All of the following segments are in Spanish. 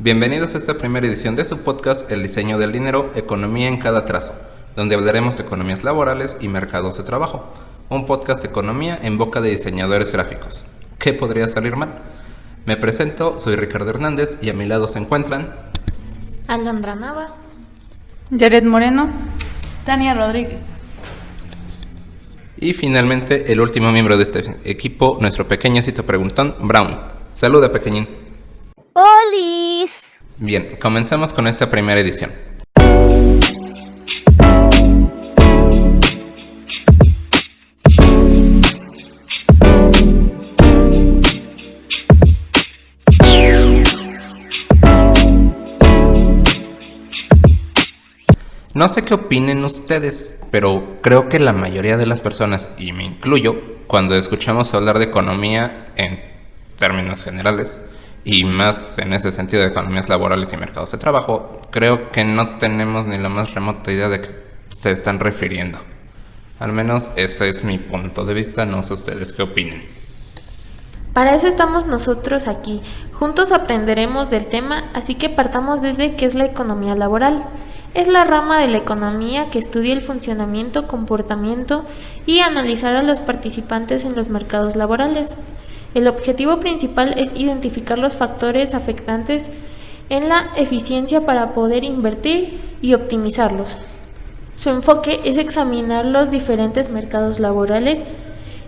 Bienvenidos a esta primera edición de su podcast El diseño del dinero, economía en cada trazo, donde hablaremos de economías laborales y mercados de trabajo. Un podcast de economía en boca de diseñadores gráficos. ¿Qué podría salir mal? Me presento, soy Ricardo Hernández y a mi lado se encuentran Alondra Nava, Jared Moreno, Tania Rodríguez. Y finalmente el último miembro de este equipo, nuestro pequeñecito preguntón, Brown. Saluda, pequeñín. ¡Holis! Bien, comencemos con esta primera edición. No sé qué opinen ustedes, pero creo que la mayoría de las personas, y me incluyo, cuando escuchamos hablar de economía en términos generales, y más en ese sentido de economías laborales y mercados de trabajo, creo que no tenemos ni la más remota idea de qué se están refiriendo. Al menos ese es mi punto de vista, no sé ustedes qué opinen. para eso estamos nosotros aquí. Juntos aprenderemos del tema, así que partamos desde qué es la economía laboral. Es la rama de la economía que estudia el funcionamiento, comportamiento y analizar a los participantes en los mercados laborales. El objetivo principal es identificar los factores afectantes en la eficiencia para poder invertir y optimizarlos. Su enfoque es examinar los diferentes mercados laborales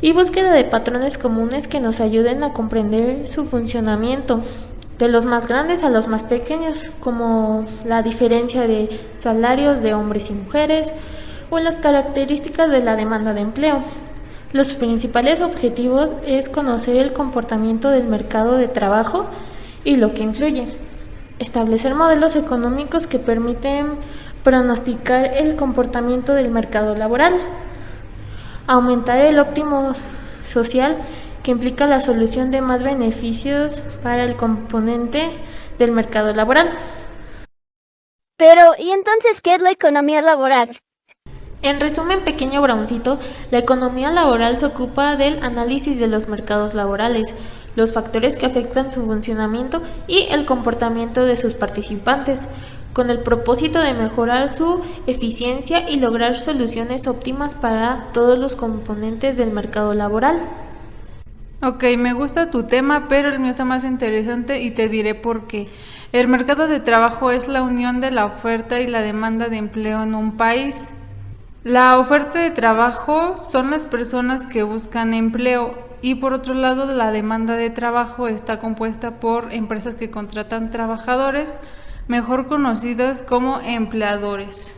y búsqueda de patrones comunes que nos ayuden a comprender su funcionamiento, de los más grandes a los más pequeños, como la diferencia de salarios de hombres y mujeres o las características de la demanda de empleo. Los principales objetivos es conocer el comportamiento del mercado de trabajo y lo que influye, establecer modelos económicos que permiten pronosticar el comportamiento del mercado laboral, aumentar el óptimo social que implica la solución de más beneficios para el componente del mercado laboral. Pero, ¿y entonces qué es la economía laboral? En resumen, pequeño Browncito, la economía laboral se ocupa del análisis de los mercados laborales, los factores que afectan su funcionamiento y el comportamiento de sus participantes, con el propósito de mejorar su eficiencia y lograr soluciones óptimas para todos los componentes del mercado laboral. Ok, me gusta tu tema, pero el mío está más interesante y te diré por qué. El mercado de trabajo es la unión de la oferta y la demanda de empleo en un país. La oferta de trabajo son las personas que buscan empleo y por otro lado la demanda de trabajo está compuesta por empresas que contratan trabajadores, mejor conocidas como empleadores.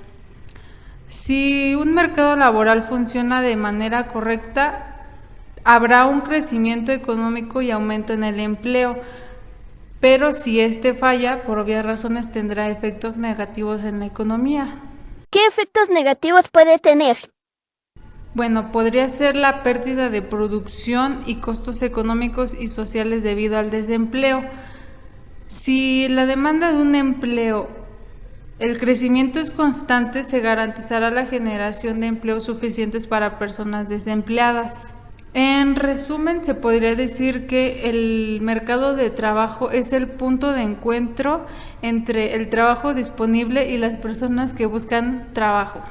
Si un mercado laboral funciona de manera correcta, habrá un crecimiento económico y aumento en el empleo, pero si este falla, por obvias razones tendrá efectos negativos en la economía. ¿Qué efectos negativos puede tener? Bueno, podría ser la pérdida de producción y costos económicos y sociales debido al desempleo. Si la demanda de un empleo, el crecimiento es constante, se garantizará la generación de empleos suficientes para personas desempleadas. En resumen, se podría decir que el mercado de trabajo es el punto de encuentro entre el trabajo disponible y las personas que buscan trabajo.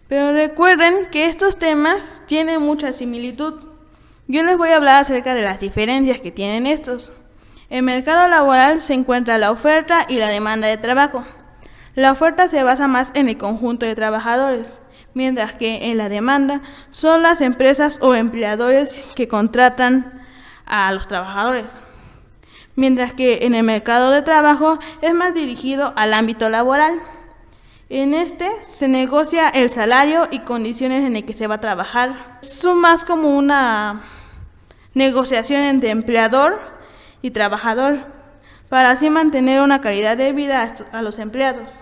Pero recuerden que estos temas tienen mucha similitud. Yo les voy a hablar acerca de las diferencias que tienen estos. En el mercado laboral se encuentra la oferta y la demanda de trabajo. La oferta se basa más en el conjunto de trabajadores, mientras que en la demanda son las empresas o empleadores que contratan a los trabajadores. Mientras que en el mercado de trabajo es más dirigido al ámbito laboral. En este se negocia el salario y condiciones en las que se va a trabajar. Es más como una negociación entre empleador y trabajador, para así mantener una calidad de vida a los empleados.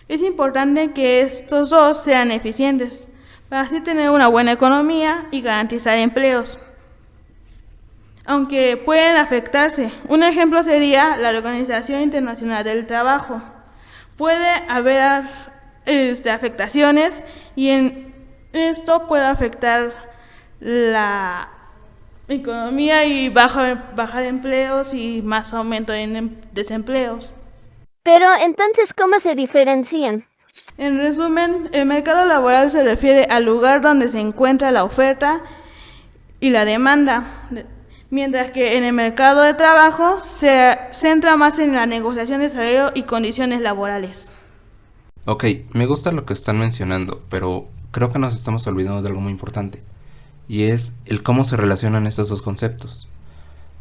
Es importante que estos dos sean eficientes, para así tener una buena economía y garantizar empleos, aunque pueden afectarse. Un ejemplo sería la Organización Internacional del Trabajo. Puede haber afectaciones y en esto puede afectar la economía y bajar empleos y más aumento en desempleos. Pero entonces, ¿cómo se diferencian? En resumen, el mercado laboral se refiere al lugar donde se encuentra la oferta y la demanda, mientras que en el mercado de trabajo se centra más en la negociación de salario y condiciones laborales. Ok, me gusta lo que están mencionando, pero creo que nos estamos olvidando de algo muy importante, y es el cómo se relacionan estos dos conceptos,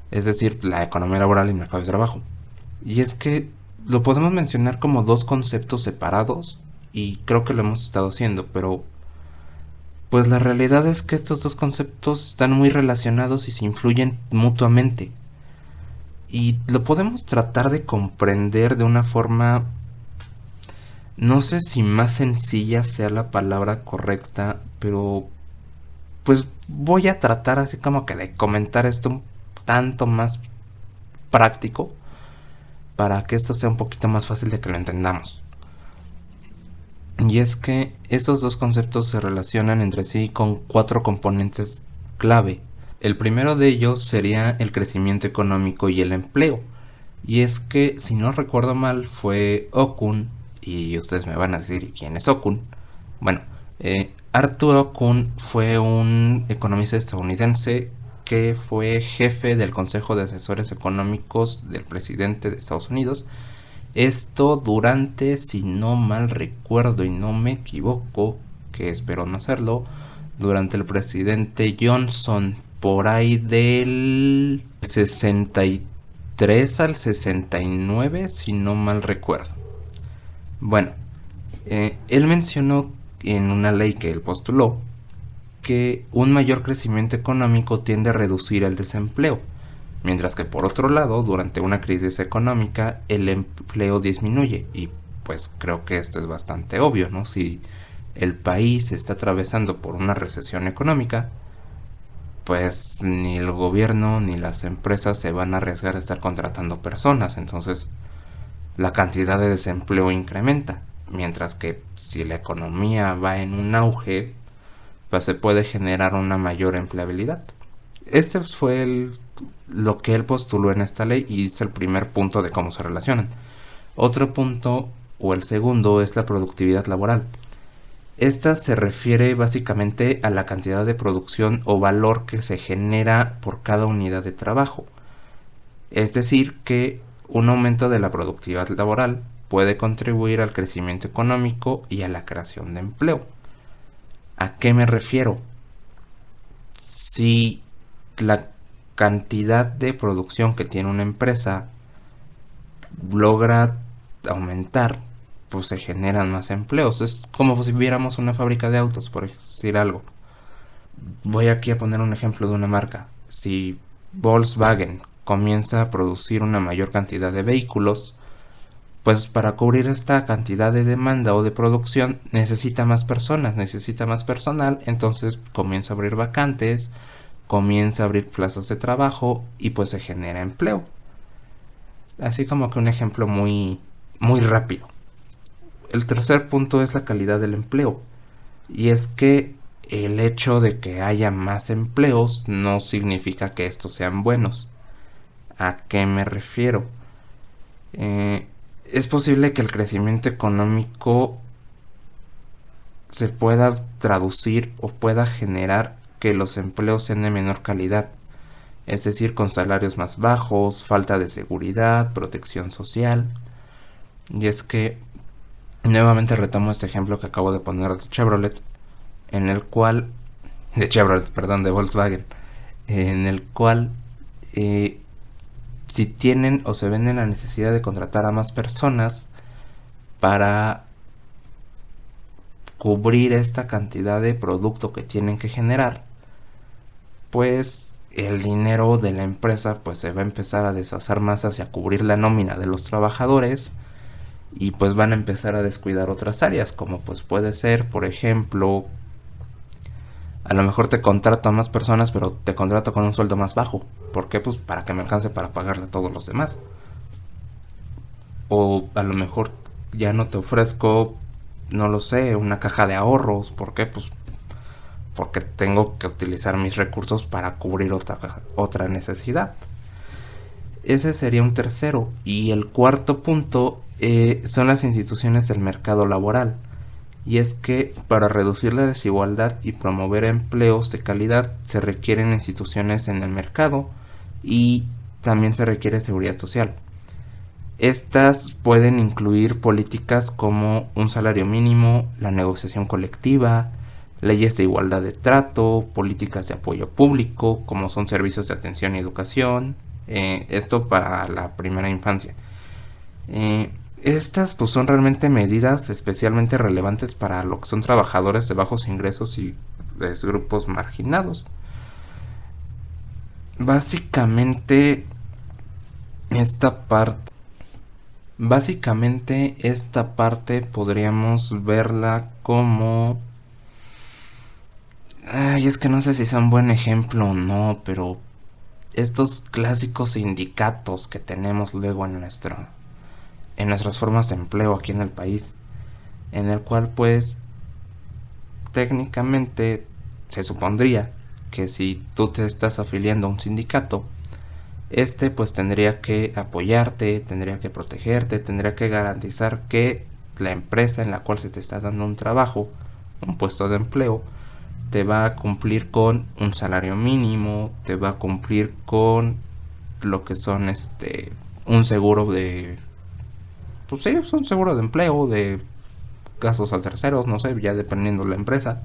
es decir, la economía laboral y el mercado de trabajo. Y es que lo podemos mencionar como dos conceptos separados, y creo que lo hemos estado haciendo, pero pues la realidad es que estos dos conceptos están muy relacionados y se influyen mutuamente. Y lo podemos tratar de comprender de una forma, no sé si más sencilla sea la palabra correcta, pero pues voy a tratar así como que de comentar esto un tanto más práctico para que esto sea un poquito más fácil de que lo entendamos. Y es que estos dos conceptos se relacionan entre sí con 4 componentes clave. El primero de ellos sería el crecimiento económico y el empleo. Y es que, si no recuerdo mal, fue Okun, y ustedes me van a decir quién es Okun. Bueno, Arthur Okun fue un economista estadounidense que fue jefe del Consejo de Asesores Económicos del presidente de Estados Unidos. Esto durante, si no mal recuerdo y no me equivoco, que espero no hacerlo, durante el presidente Johnson, por ahí del 63 al 69, si no mal recuerdo. Bueno, él mencionó en una ley que él postuló que un mayor crecimiento económico tiende a reducir el desempleo, mientras que por otro lado, durante una crisis económica, el empleo disminuye. Y pues creo que esto es bastante obvio, ¿no? Si el país está atravesando por una recesión económica, pues ni el gobierno ni las empresas se van a arriesgar a estar contratando personas. Entonces, la cantidad de desempleo incrementa. Mientras que si la economía va en un auge, pues se puede generar una mayor empleabilidad. Este fue lo que él postuló en esta ley y es el primer punto de cómo se relacionan. Otro punto, o el segundo, es la productividad laboral. Esta se refiere básicamente a la cantidad de producción o valor que se genera por cada unidad de trabajo. Es decir, que un aumento de la productividad laboral puede contribuir al crecimiento económico y a la creación de empleo. ¿A qué me refiero? Si la cantidad de producción que tiene una empresa logra aumentar, pues se generan más empleos. Es como si viéramos una fábrica de autos, por decir algo. Voy aquí a poner un ejemplo de una marca. Si Volkswagen comienza a producir una mayor cantidad de vehículos, pues para cubrir esta cantidad de demanda o de producción necesita más personas, necesita más personal, entonces comienza a abrir vacantes, comienza a abrir plazas de trabajo y pues se genera empleo. Así como que un ejemplo muy rápido. El tercer punto es la calidad del empleo. Y es que el hecho de que haya más empleos no significa que estos sean buenos. ¿A qué me refiero? Es posible que el crecimiento económico se pueda traducir o pueda generar que los empleos sean de menor calidad, es decir, con salarios más bajos, falta de seguridad, protección social. Y es que nuevamente retomo este ejemplo que acabo de poner de Chevrolet, de Volkswagen, en el cual si tienen o se ven en la necesidad de contratar a más personas para cubrir esta cantidad de producto que tienen que generar, pues el dinero de la empresa pues se va a empezar a deshacer más hacia cubrir la nómina de los trabajadores y pues van a empezar a descuidar otras áreas, como pues puede ser, por ejemplo, a lo mejor te contrato a más personas, pero te contrato con un sueldo más bajo. ¿Por qué? Pues para que me alcance para pagarle a todos los demás. O a lo mejor ya no te ofrezco, no lo sé, una caja de ahorros. ¿Por qué? Pues porque tengo que utilizar mis recursos para cubrir otra necesidad. Ese sería un tercero. Y el cuarto punto son las instituciones del mercado laboral. Y es que para reducir la desigualdad y promover empleos de calidad se requieren instituciones en el mercado y también se requiere seguridad social. Estas pueden incluir políticas como un salario mínimo, la negociación colectiva, leyes de igualdad de trato, políticas de apoyo público, como son servicios de atención y educación, esto para la primera infancia. Estas pues son realmente medidas especialmente relevantes para lo que son trabajadores de bajos ingresos y grupos marginados. Básicamente esta parte podríamos verla como... es que no sé si es un buen ejemplo o no, pero estos clásicos sindicatos que tenemos luego en nuestras formas de empleo aquí en el país, en el cual pues técnicamente se supondría que si tú te estás afiliando a un sindicato, pues tendría que apoyarte, tendría que protegerte, tendría que garantizar que la empresa en la cual se te está dando un trabajo, un puesto de empleo, te va a cumplir con un salario mínimo, te va a cumplir con lo que son un seguro de... pues sí, es un seguro de empleo, de gastos a terceros, no sé, ya dependiendo de la empresa.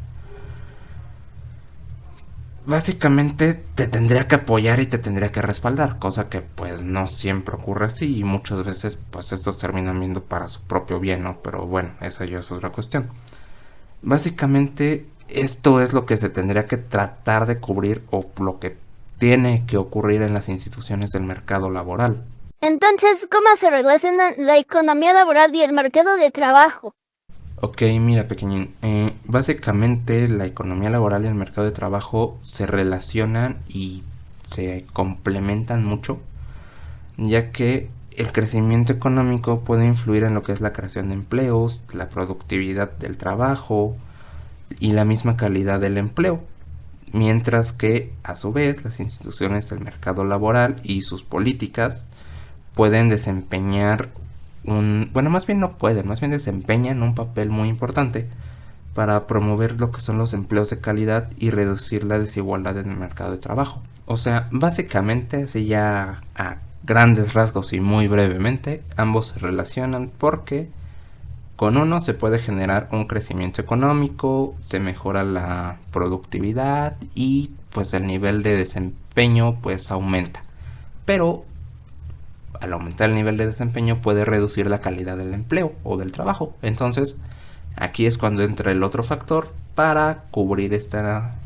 Básicamente te tendría que apoyar y te tendría que respaldar, cosa que pues no siempre ocurre así y muchas veces pues estos terminan viendo para su propio bien, ¿no? Pero bueno, esa ya es otra cuestión. Básicamente esto es lo que se tendría que tratar de cubrir o lo que tiene que ocurrir en las instituciones del mercado laboral. Entonces, ¿cómo se relaciona la economía laboral y el mercado de trabajo? Ok, mira pequeñín, básicamente la economía laboral y el mercado de trabajo se relacionan y se complementan mucho, ya que el crecimiento económico puede influir en lo que es la creación de empleos, la productividad del trabajo y la misma calidad del empleo, mientras que a su vez las instituciones del mercado laboral y sus políticas pueden desempeñar más bien desempeñan un papel muy importante para promover lo que son los empleos de calidad y reducir la desigualdad en el mercado de trabajo. O sea, básicamente, así ya a grandes rasgos y muy brevemente, ambos se relacionan porque con uno se puede generar un crecimiento económico, se mejora la productividad y pues el nivel de desempeño pues aumenta. Pero al aumentar el nivel de desempeño puede reducir la calidad del empleo o del trabajo. Entonces, aquí es cuando entra el otro factor para cubrir esta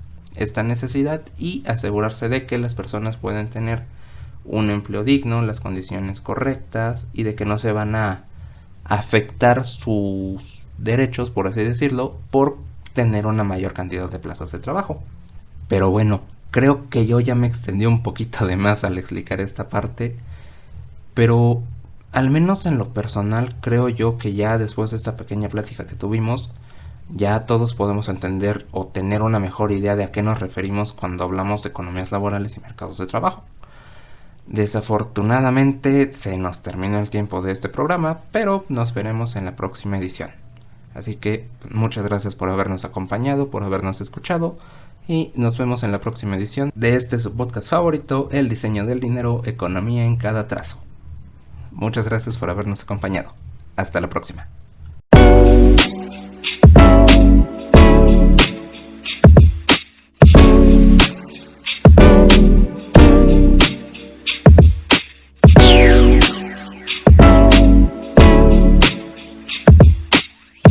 necesidad y asegurarse de que las personas pueden tener un empleo digno, las condiciones correctas y de que no se van a afectar sus derechos, por así decirlo, por tener una mayor cantidad de plazas de trabajo. Pero bueno, creo que yo ya me extendí un poquito de más al explicar esta parte. Pero al menos en lo personal creo yo que ya después de esta pequeña plática que tuvimos, ya todos podemos entender o tener una mejor idea de a qué nos referimos cuando hablamos de economías laborales y mercados de trabajo. Desafortunadamente se nos termina el tiempo de este programa, pero nos veremos en la próxima edición. Así que muchas gracias por habernos acompañado, por habernos escuchado y nos vemos en la próxima edición de su podcast favorito, El diseño del dinero, economía en cada trazo. Muchas gracias por habernos acompañado. Hasta la próxima.